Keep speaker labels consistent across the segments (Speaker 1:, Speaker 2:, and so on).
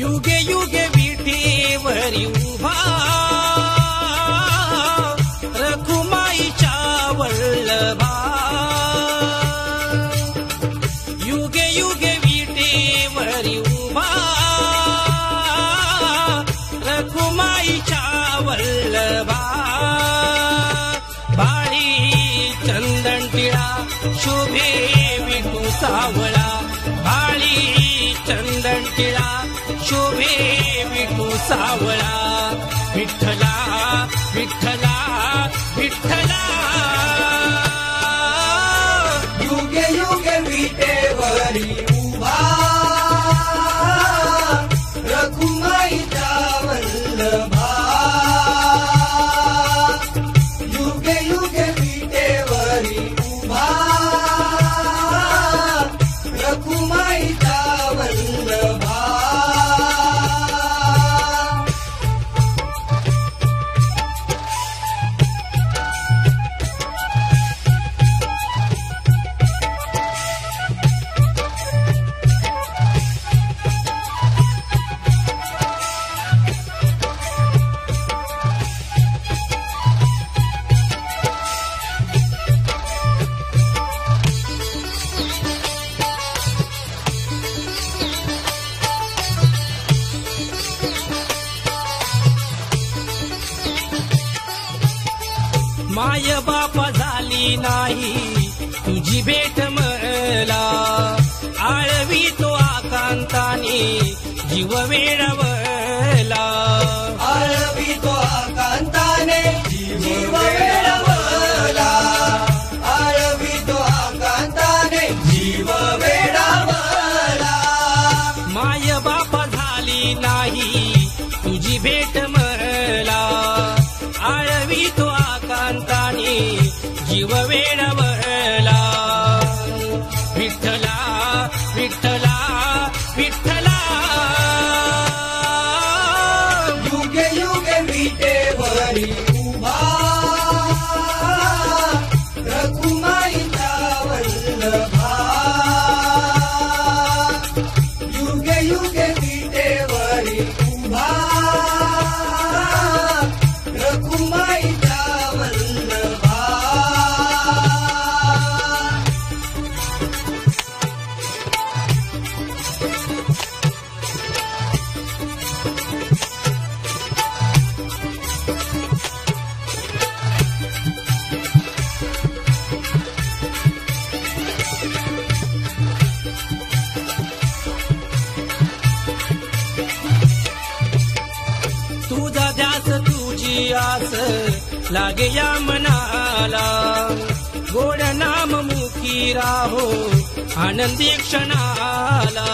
Speaker 1: युगे युगे विठेवरी उभा रखुमाईच्या वल्लभा युगे युगे विठेवरी उभा रखुमाईच्या वल्लभा बाळी चंदन टिळा शोभे विठू सावळा बाळी चंदन टिळा शोभे विठू सावळा विठ्ठला विठ्ठला विठ्ठला
Speaker 2: युगे युगे विटेवरी उभा रखुमाईचा वल्लभा युगे युगे विटेवरी उभा रखुमाईचा वल्लभा
Speaker 1: माय बाप झाली नाही तुझी भेट मला आळवी तो आकांताने जीव वेडवला
Speaker 2: आळवी तो आकांताने जीव वेडवला आळवी तो आकांताने जीव वेडवला
Speaker 1: माय बाप झाली नाही तुझी भेट मला आळवी तो आकांताने जीव वेडवला विठ्ठला विठ्ठला विठ्ठला
Speaker 2: युगे युगे विटेवरी उभा रखुमाईचा वल्लभा युगे युगे विटेवरी उभा रखुमाईचा वल्लभा
Speaker 1: तुझा ध्यास तुझी आस लागे या मनाला गोड नाम मुखी राहो आनंदी क्षणाला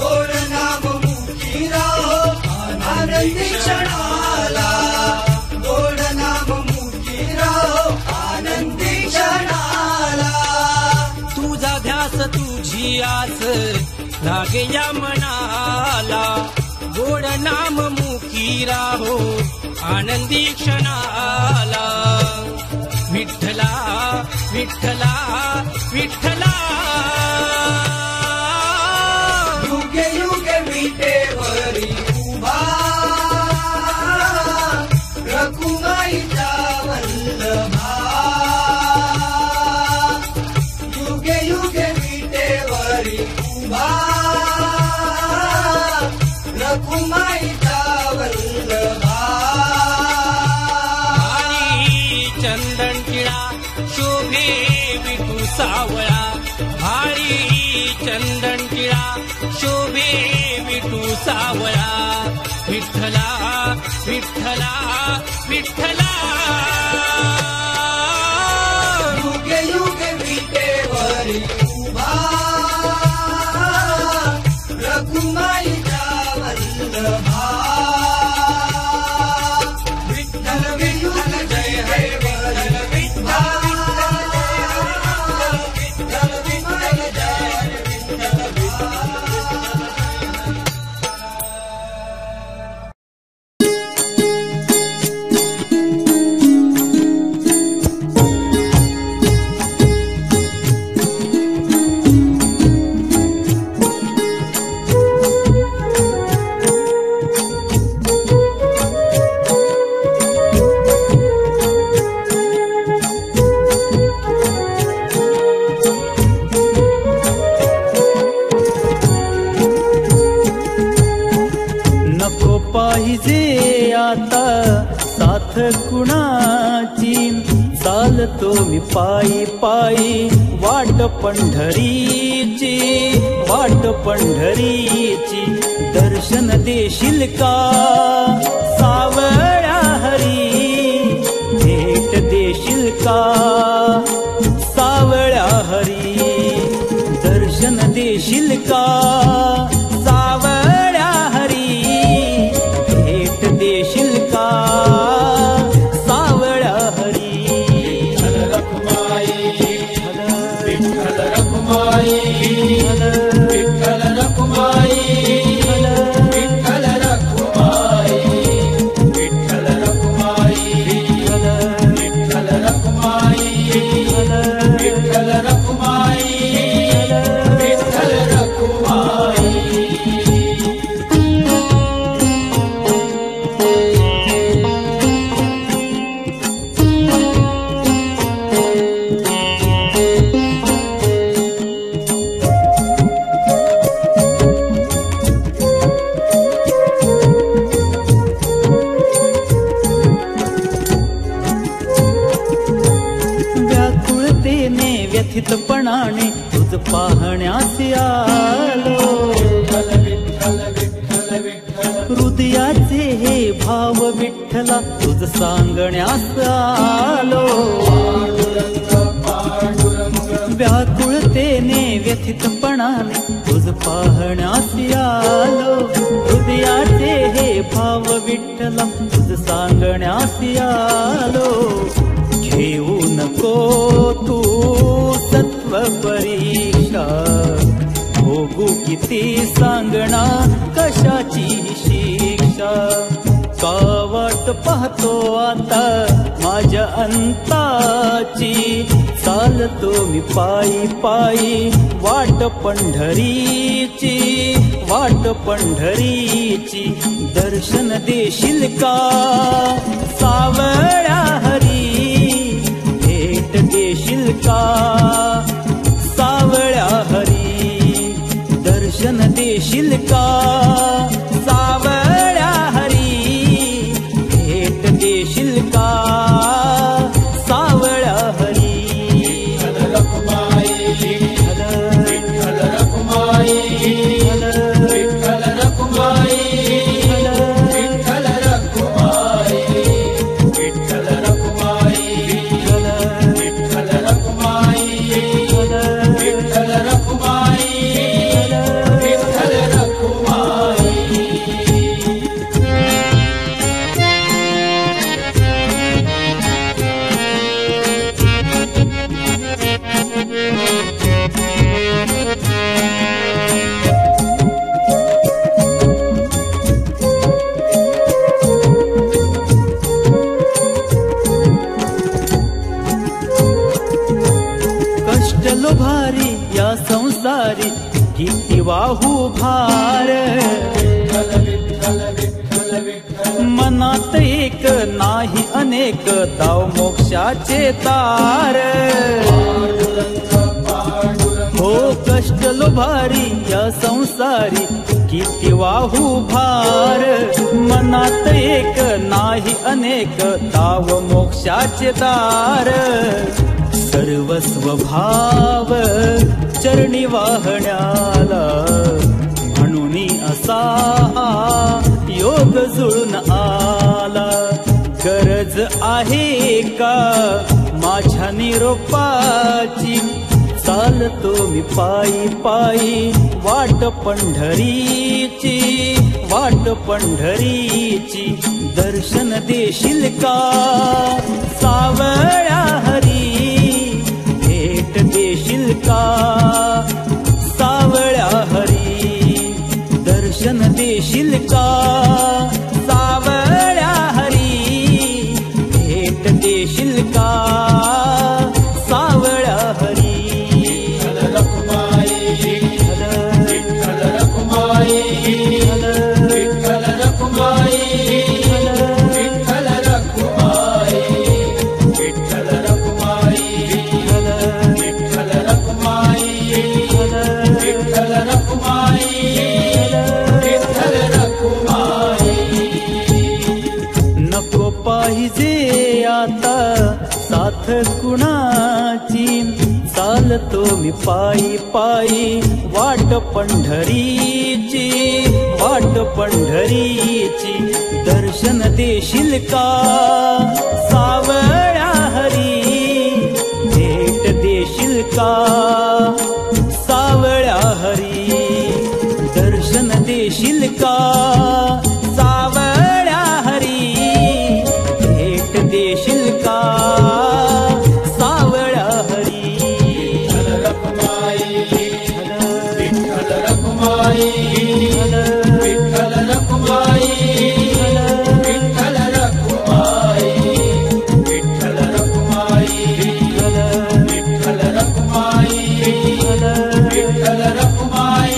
Speaker 2: गोड नाम मुखी राहो आनंदी क्षणाला गोड नाम मुखी राहो आनंदी क्षणाला
Speaker 1: तुझा ध्यास तुझी आस लागे या मनाला गोड नाम मुखी राहो आनंदी क्षणाला विठ्ठला विठ्ठला विठ्ठला
Speaker 2: युगे युगे विटेवरी उभा रखुमाईचा वल्लभा युगे युगे विटेवरी उभा रखुमाईचा वल्लभा
Speaker 1: भारी चंदन टिळा शोभे विठू सावळा भारी चंदन टिळा शोभे विठू सावळा विठ्ठला विठ्ठला विठ्ठला
Speaker 2: युगे युगे विटेवरी उभा रखुमाईचा वल्लभा विठ्ठल विठ्ठल जय हे वल्लभ विठ्ठल विठ्ठल विठ्ठल जय विठ्ठल
Speaker 3: पाहिजे आता साथ कुणाची, चालतो मी पायी पायी वाट पंढरीची, वाट पंढरीची. दर्शन देशील का सावळ्या हरी, भेट देशील का सावळ्या हरी. दर्शन देशील का सावळ्या हरी, भेट देशील का सावळ्या हरी.
Speaker 2: विठ्ठल रखुमाई, विठ्ठल रखुमाई, विठ्ठल रखुमाई, विठ्ठल रखुमाई, विठ्ठल रखुमाई, विठ्ठल रखुमाई, विठ्ठल रखुमाई, विठ्ठल रखुमाई.
Speaker 3: व्याकुळतेने व्यथितपणाने तुझ पाहण्यास आलो, हृदयाचे हे भाव विठ्ठला तुझ सांगण्यास आलो. व्याकुळतेने व्यथितपणाने तुझ पाहण्यास आलो, हृदयाचे हे भाव विठ्ठला तुझ सांगण्यास आलो. घेऊ नको तू सत्व परीक्षा, भोगू किती सांगणा कशाची शिक्षा. का वाट पाहतो आता माझ्या अंताची, चालतो मी पायी पायी वाट पंढरीची, वाट पंढरीची. दर्शन देशील का सावळ्या हरी, भेट देशील का सावळ्या हरी. दर्शन देशील का सावळ्या हरी, भेट देशील का सावळ्या हरी.
Speaker 2: विठ्ठल रखुमाई, विठ्ठल रखुमाई, विठ्ठल रखुमाई, विठ्ठल रखुमाई, विठ्ठल रखुमाई, विठ्ठल रखुमाई, विठ्ठल रखुमाई, विठ्ठल रखुमाई.
Speaker 3: कष्टलो भारी या संसारी किती वाहू भार, मनात एक नाही अनेक दाव मोक्षाचे तार. हो कष्टलो भारी या संसारी किती वाहू भार, मनात एक नाही अनेक दाव मोक्षाचे दार. सर्वस्व भाव चरणी वाहण्याला, म्हणून असा योग जुळून आला. गरज आहे का माझ्या निरोपाची, चालतो मी पायी पायी वाट पंढरीची, वाट पंढरीची. दर्शन देशील का सावळ्या हरी, भेट देशील का सावळ्या हरी. दर्शन देशील का सावळ्या हरी, भेट देशील का सावळ्या हरी.
Speaker 2: विठ्ठल रखुमाई, विठ्ठल रखुमाई, विठ्ठल रखुमाई, विठ्ठल रखुमाई, विठ्ठल रखुमाई, विठ्ठल रखुमाई, विठ्ठल रखुमाई, विठ्ठल रखुमाई.
Speaker 3: कुणाची, चालतो मी पायी पायी वाट पंढरीची, वाट पंढरीची. दर्शन देशील का सावळ्या हरी, भेट देशील का सावळ्या हरी. दर्शन देशील का सावळ्या हरी, भेट देशील का सावळ्या हरी.
Speaker 2: विठ्ठल रखुमाई, विठ्ठल रखुमाई, विठ्ठल रखुमाई, विठ्ठल रखुमाई, विठ्ठल रखुमाई, विठ्ठल रखुमाई, विठ्ठल रखुमाई,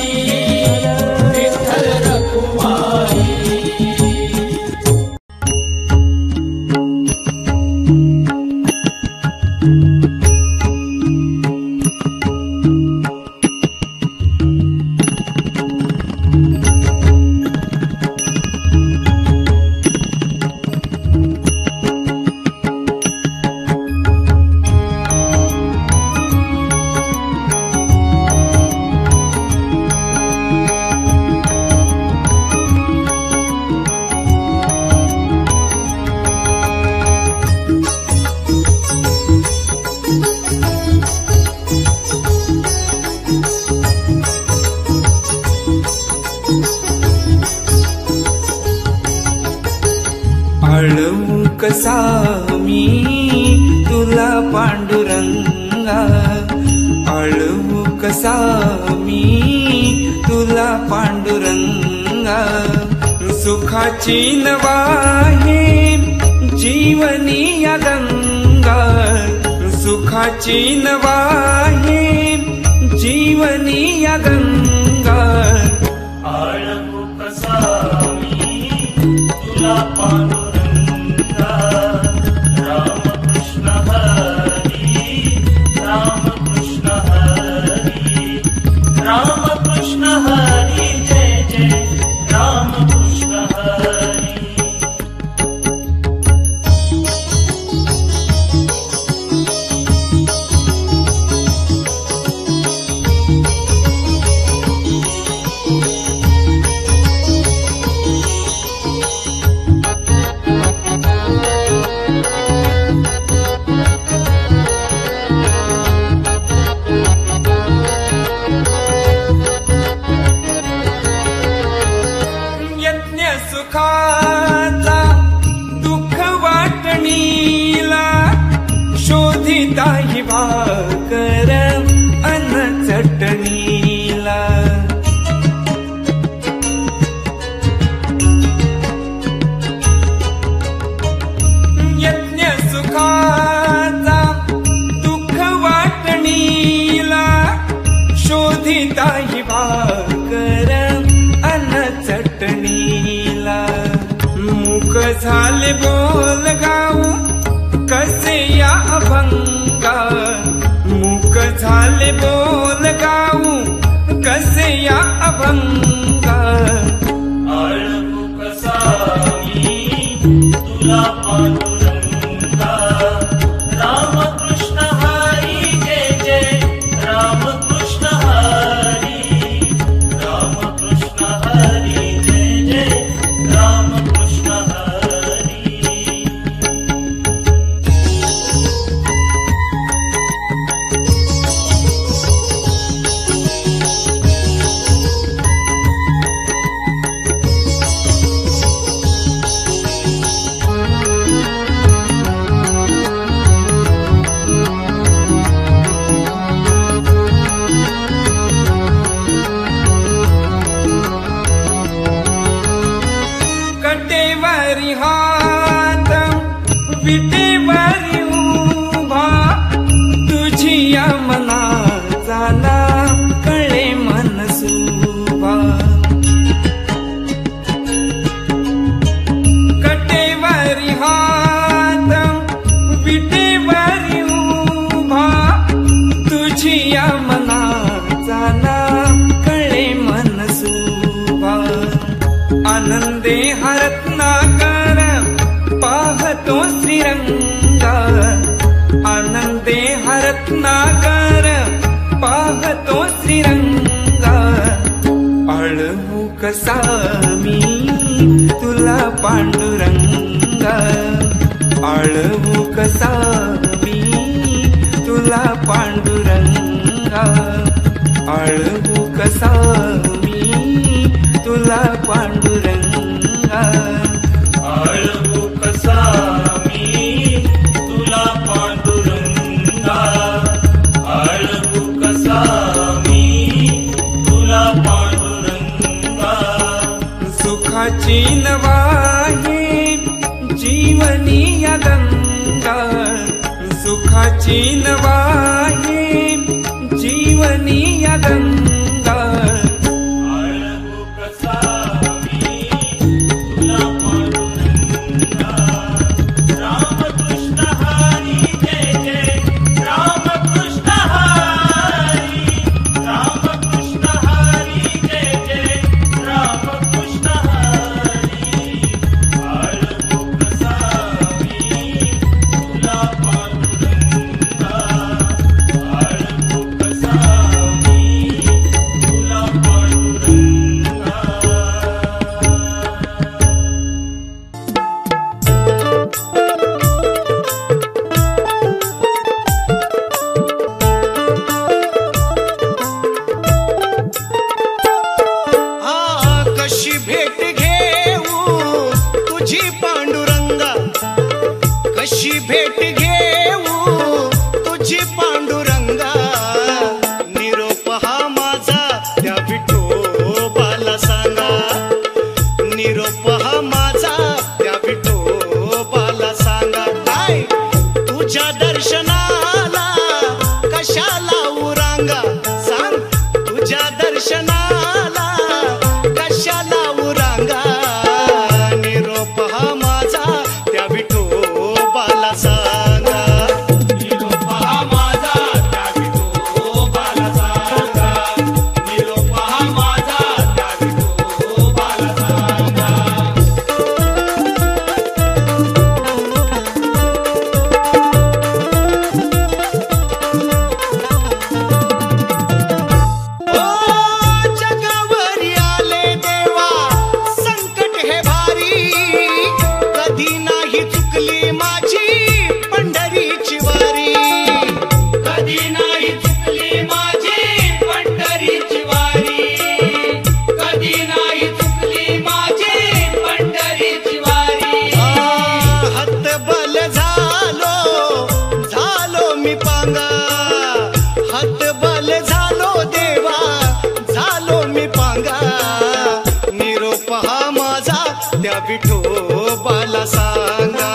Speaker 2: विठ्ठल रखुमाई.
Speaker 4: आळवू कसा मी तुला पांडुरंगा, आळवू कसा मी तुला पांडुरंगा. सुखाची नवाहे जीवनी या गंगा, सुखाची नवाहे जीवनी या गंगा.
Speaker 5: आळवू कसा मी तुला पांडुरंगा, राम कृष्ण हरी, राम कृष्ण हरी, राम कृष्ण हरी, जय जय राम कृष्ण हरी.
Speaker 4: यज्ञ सुखाचा दुःख वाटणीला, शोधिता ही भाकर अन्न चटणीला. यज्ञ सुखाचा दुःख वाटणीला, शोधिता ही भाकर अन्न चटणीला. मूक झाले बोल गाऊ कसे या अभंगा, मूक झाले बोल गाऊ कसे या अभंगा.
Speaker 5: आळवू कसा मी तुला पांडुरंगा, राम कृष्ण हरी, जय जय राम कृष्ण हरी, राम कृष्ण हरी, जय जय राम कृष्ण हरी.
Speaker 4: कटेवारी हात विटेवारी उभा, तुझी या मनाचा ना कळे मनसुभा. कटेवारी हात विटेवारी उभा, तुझी या मनाचा ना कळे मनसुभा. आनंदे हरत्नाकर पाहतो श्रीरंगा, आनंदे हरत्नाकर पाहतो श्रीरंगा आळवू कसा मी तुला पांडुरंगा आळवू कसा मी तुला पांडुरंगा आळवू कसा मी तुला पांडुरंगा
Speaker 5: आळवू कसा मी तुला पांडुरंगा आळवू कसा मी तुला पांडुरंगा
Speaker 4: सुखाची नवाही जीवनी या गंगा सुखाची नवाही जीवनी या गंगा
Speaker 5: आळवू कसा मी तुला पांडुरंगा रामकृष्ण हरी जय जय रामकृष्ण हरी जय जय रामकृष्ण हरी आळवू कसा मी तुला पांडुरंगा आळवू कसा मी तुला पांडुरंगा
Speaker 6: कशी भेट घेऊ तुझी पांडुरंगा कशी भेट घेऊ तुझी पांडुरंगा निरोप हा माझा त्या विठोबाला सांगा निरोप हा माझा त्या विठोबाला सांगा काय तुझ्या दर्शनाला कशाला उरांगा सांग तुझ्या दर्शनाला कशाला उरांगा निरोप हा माझा त्या विठोबाला सांगा
Speaker 2: निरोप हा माझा त्या विठोबाला सांगा निरोप हा माझा त्या विठोबाला सांगा
Speaker 6: ओ जगावरी आले देवा संकट हे भारी कधी नाही चुकली माझी पंढरीची वारी
Speaker 2: कधी नाही चुकली माझी पंढरीची वारी कधी नाही चुकली माझी पंढरीची वारी
Speaker 6: हतबल झालो मी पांगा हतबल झालो देवा झालो मी पांगा निरोप हा माझा त्या विठोबाला सांगा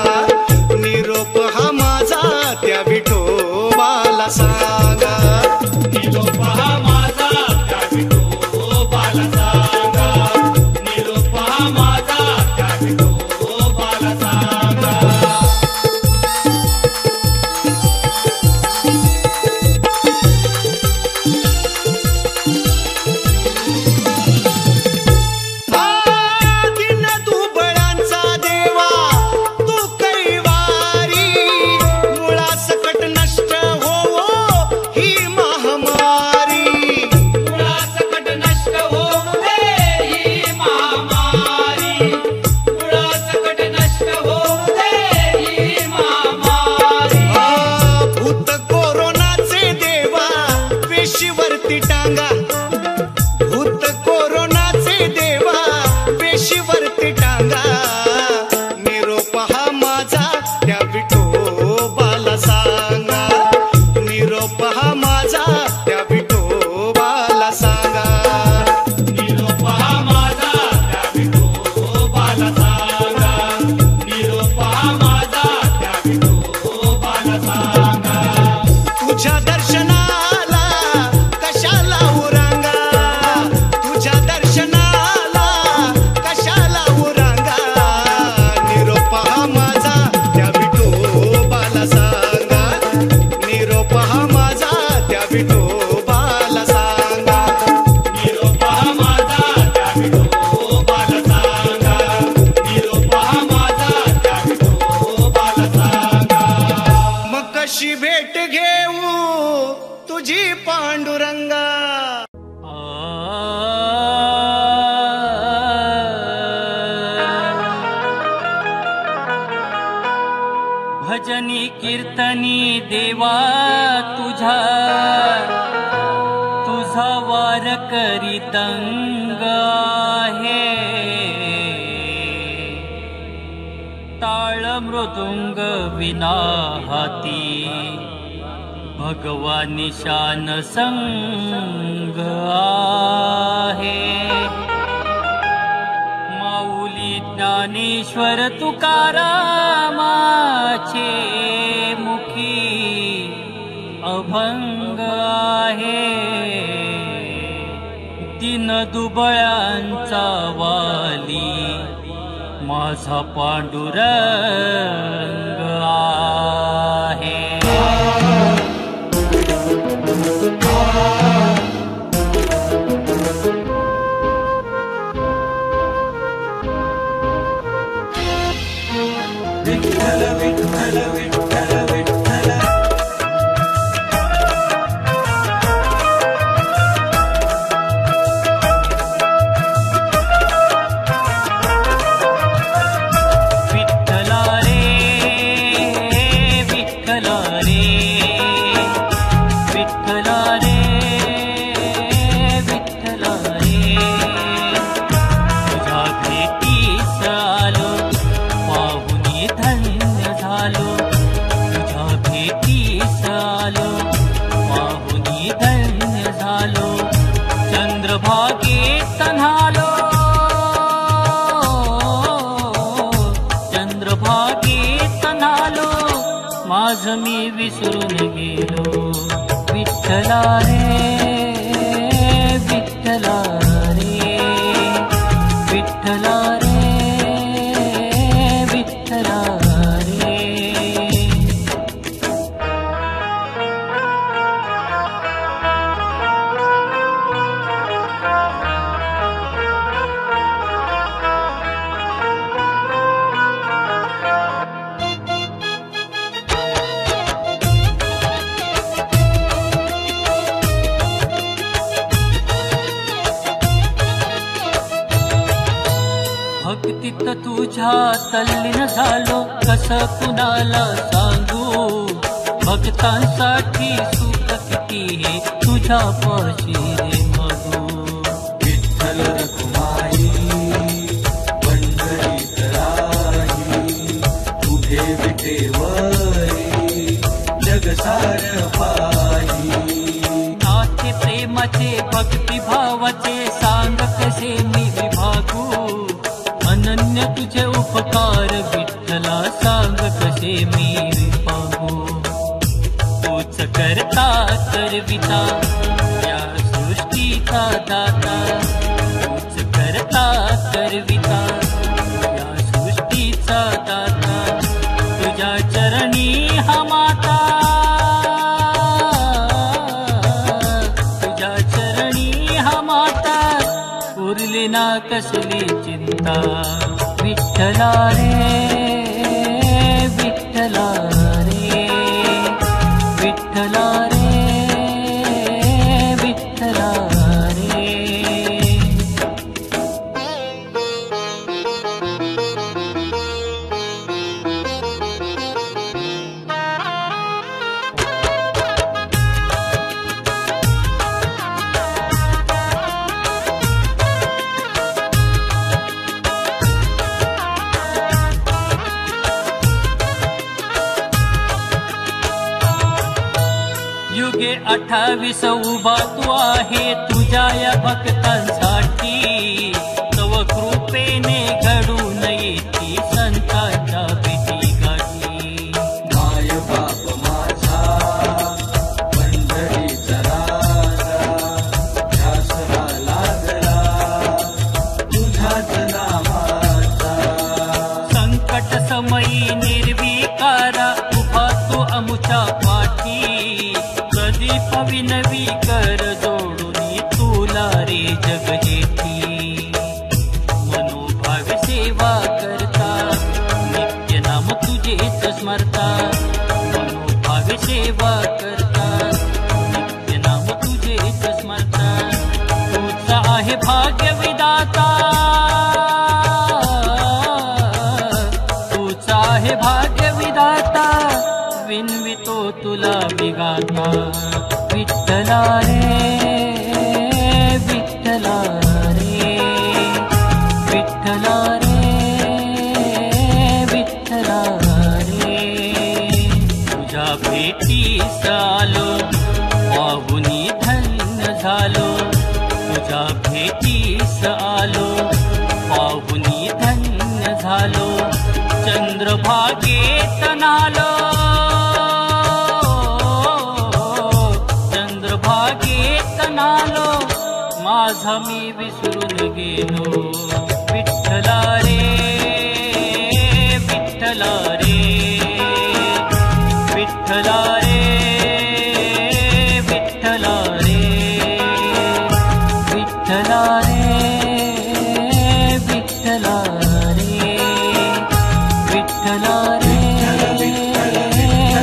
Speaker 6: निरोप हा माझा त्या विठोबाला सांगा
Speaker 2: निरोप हा माझा त्या विठोबाला सांगा निरोप हा माझा त्या विठोबाला सांगा
Speaker 6: दिन दुबळांचा
Speaker 1: भजनी कीर्तनी देवा तुझा वार करी तंग आहे टाळ मृदुंग विना हाती भगवानी शान संग आहे माऊली ज्ञानेश्वर तुकारामाचे मुखी अभंग आहे दिन दुबळ्यांचा वाली माझा पांडुरंग आहे
Speaker 3: विठ्ठल विठ्ठल विठ्ठल विठ्ठल
Speaker 1: विठ्ठला रे विठ्ठला रे विठ्ठला रे विठ्ठला रे तुझ्या भेटीस आलो पाहुनी धन्य झालो तुझ्या भेटीस आलो पाहुनी धन्य झालो चंद्रभागेत न्हालो चंद्रभागेत न्हालो माझ मी विसरून गेलो विठ्ठला रे विठ्ठला रे विठ्ठला रे विठ्ठला रे भक्तीत तुझ्या तल्लीन झालो कस कुणाला सांगू भक्तांसाठी सुख किती हे तुझ्या पाशी रे मधू
Speaker 3: विठ्ठल रखुमाई पंढरीत राही तुझे विटेवरी जगसार पाही
Speaker 1: नाथे प्रेमाचे भक्तिभावाचे सांग कसे मी विभागू अनन्य तुझे उपकार विठ्ठला सांग कसे मी विभागू तूच करता करविता या सृष्टीचा दाता तूच करता करविता या सृष्टीचा दाता तुझ्या चरणी हा माता तुझ्या चरणी हा माता उरली ना कसली चिंता विठ्ठला रे विठ्ठला रे विठ्ठला रे विठ्ठला रे युगे 28 उभा तू आहे तुझ्या या भक्तांसाठी तव कृपेने घडून येती संतांच्या भेटी गाठी
Speaker 3: माय बाप माझा पंढरीचा राजा ध्यासला लागला तुझ्याच नामाचा
Speaker 1: संकट समयी निर्विकारा उभा तू अमुच्या पाठी प्रदीप विनवी कर जोडून तुला रे जगजेठी मनोभाव सेवा करता नित्य नाम तुझेच स्मरता मनोभाव सेवा करता नित्य नाम तुझेच स्मरता तुझा आहे भाग्य विधाता तुझा आहे भाग्य विधाता तुला विगाता. विठ्ठला रे विठ्ठला रे विठ्ठला रे विठ्ठला रे. तुझ्या भेटीस आलो पाहुनी धन्य झालो. तुझ्या भेटीस आलो पाहुनी धन्य झालो. चंद्रभागेत नालो चंद्रभागेत नालो. माझा मी विसरून गेलो. विठ्ठला रे विठ्ठला रे विठ्ठला रे विठ्ठला रे विठ्ठला रे विठ्ठला रे विठ्ठला रे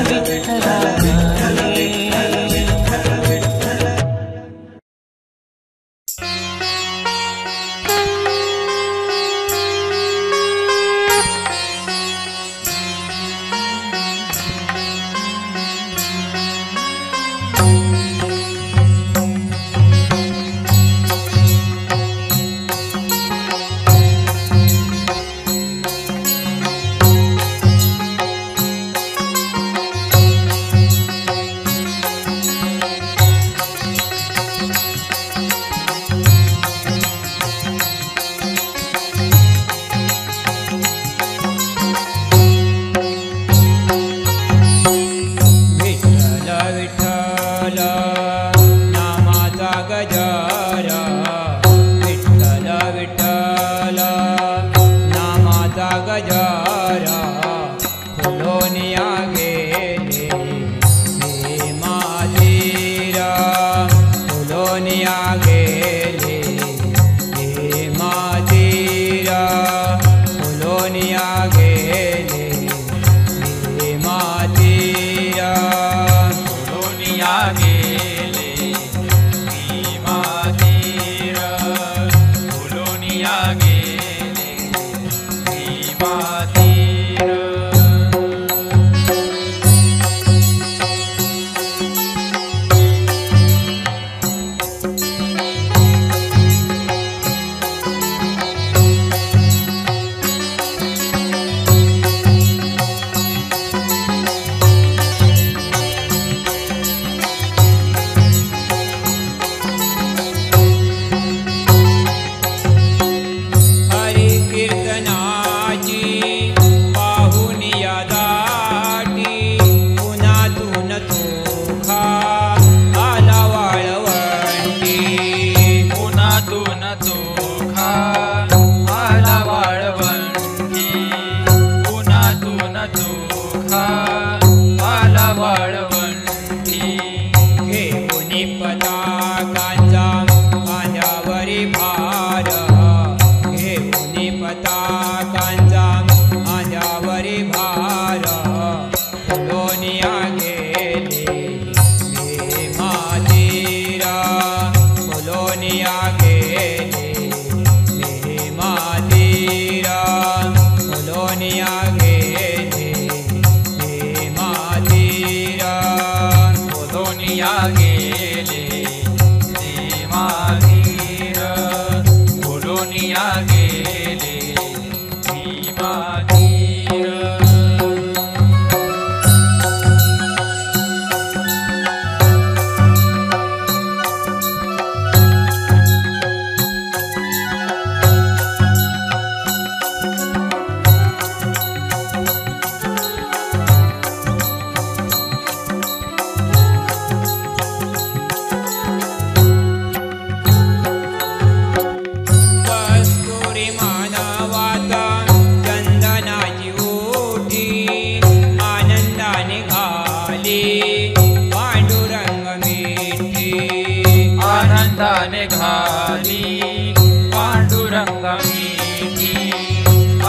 Speaker 1: विठ्ठला रे.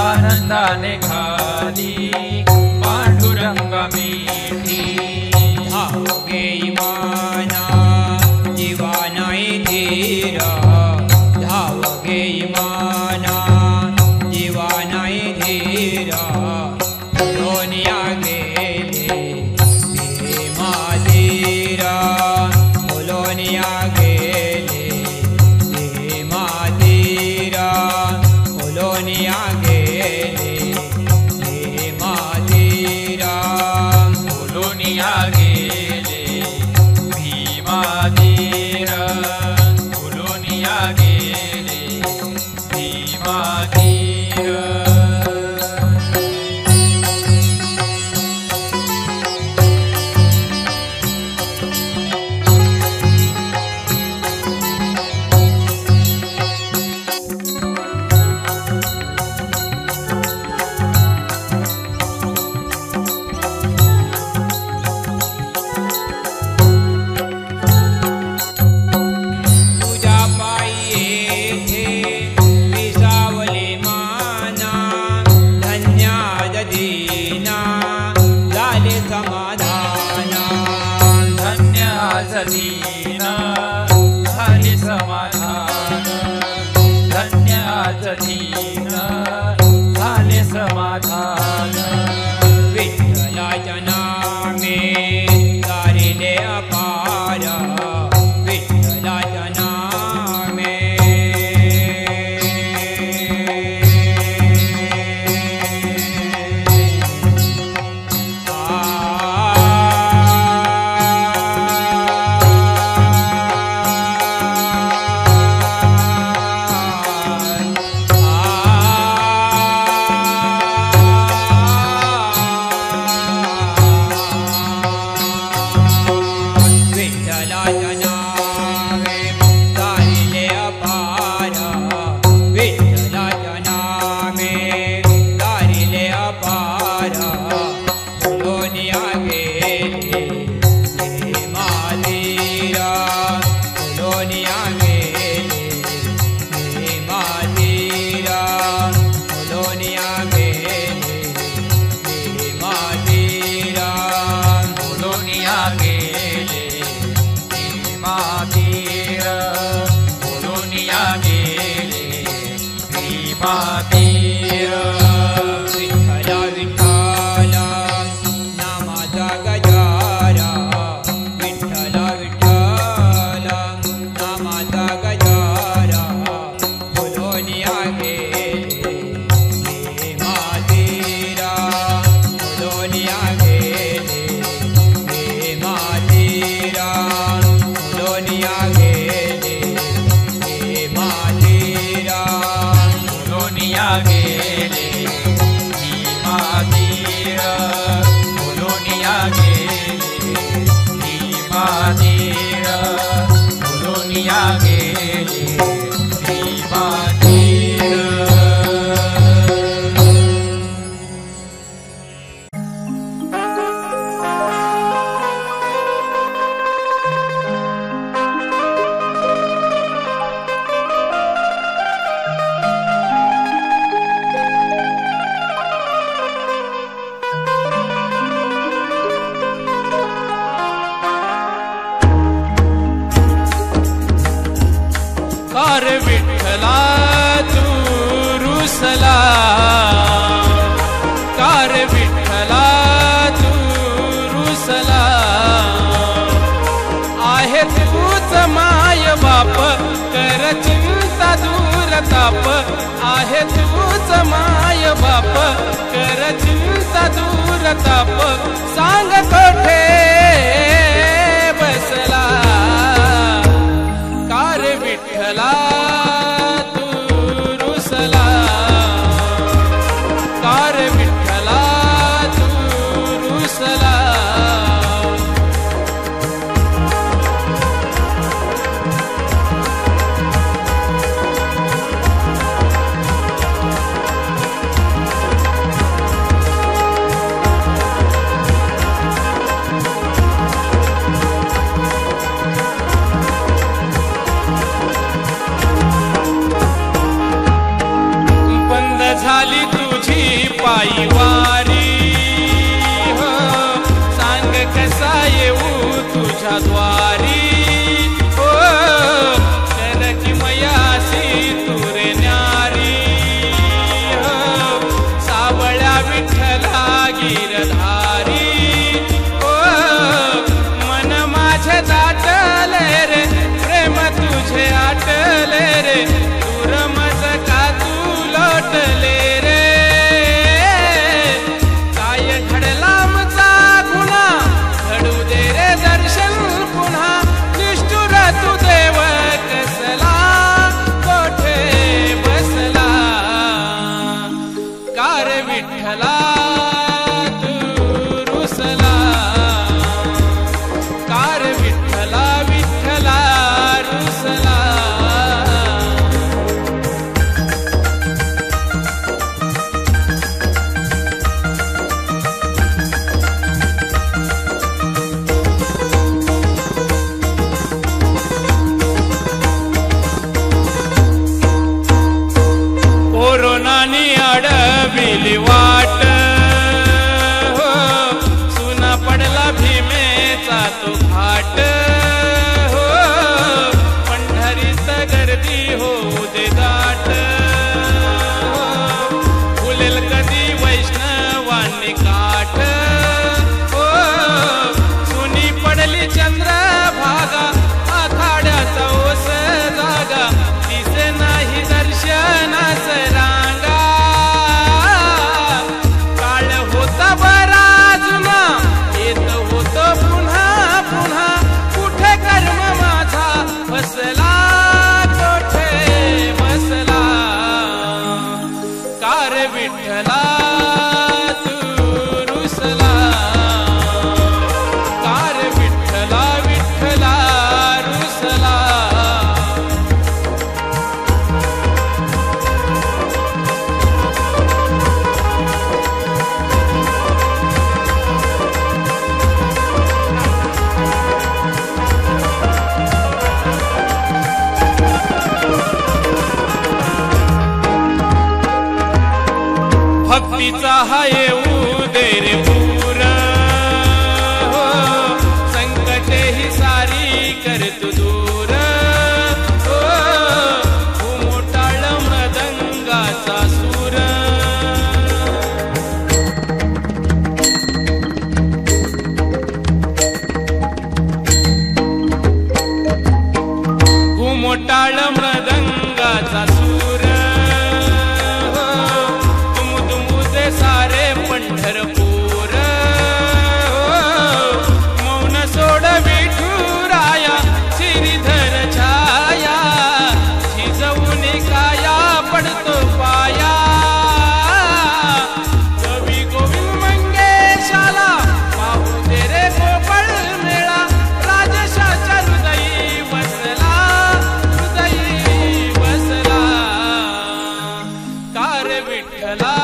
Speaker 7: आनंदाने घाली पांडुरंग मीठी
Speaker 4: धावगे इमाना जीवानाई धीरा धावगे इमाना जीवानाई धीरा दोनिया गेले फुलोनिया गेले हे मातीराम
Speaker 7: फुलोनिया गेले भीमातीर फुलोनिया गेले भीमातीर
Speaker 4: तुझ्या पायी येथे विसावले माना धन्याद दीना झाले समाधाना
Speaker 7: धन्य आज दीन झाले समाधान धन्य आज दीन झाले समाधान
Speaker 4: विठ्ठलाच्या नामे तारिले अपार विठ्ठलाच्या नामे विठ्ठलाच्या नामे तारिले अपार विठ्ठलाच्या नामे तारिले अपार फुलोनिया गेले हे मातीरा फुलोनिया गेले हे मातीरा फुलोनिया गेले हे मातीरा
Speaker 7: फुलोनिया गेले भीमातीर फुलोनिया गेले भीमातीर
Speaker 4: विठ्ठला विठ्ठला नामाचा गजारा विठ्ठला विठ्ठला नामाचा गजारा फुलोनिया गेले हे मातीरा फुलोनिया गेले हे मातीरा फुलोनिया गेले हे मातीरा
Speaker 7: फुलोनिया गेले भीमातीर फुलोनिया गेले भीमातीर फुलोनिया गेले भीमातीर
Speaker 5: कार विठ्ठला तू रुसला कार विठ्ठला तू रुसला आहे तूच माय बाप कर चिंता दूर ताप आहे तूच माय बाप कर चिंता दूर ताप सांग कोठे बसला कार विठ्ठला तू रुसला कार विठ्ठला तू रुसला झाली तुझी पायवारी हो सांग कसा येऊ तुझ्या द्वारी हो शरकी मयासी तुरे न्यारी हो सावळ्या विठ्ठला गिरधारी हो मन माझे दाटले रे प्रेम तुझे आटले रे दूर मज का तू लोटले विठ्ठला तू रुसला कार विठ्ठला विठ्ठला रुसला कोरोनानी अडविली वाट हो सुना पडला भीमेचा तो घाट हो पंढरीत गर्दी होऊ दे दाट हो फुलेल कधी वैष्णवांनी काठ हो सुनी पडली चंद्रभागा आखाड्याचा ओस जागा दिसे नाही दर्शनास रांगा काळ होता बरा जुना येत होत पुन्हा पुन्हा कुठे कर्म माझा बसला कोठे बसला कार विठ्ठला तू रुसला कार विठ्ठला विठ्ठला रुसला भक्तीचा हा येऊ दे रे पूर हो संकटे ही सारी कर तू दूर हो घुमोटाळ मृदंगाचा सूर घुमोटाळ मृदंगाचा सूर सारे पंढरपूर मौन सोड विठुराया श्रीधर छाया झिजवून काया पडतो पाया कवी गोविंद मंगेशाला पाहू दे रे गोपाळ मेळा राजशाच्या हृदयी बसला कार विठ्ठला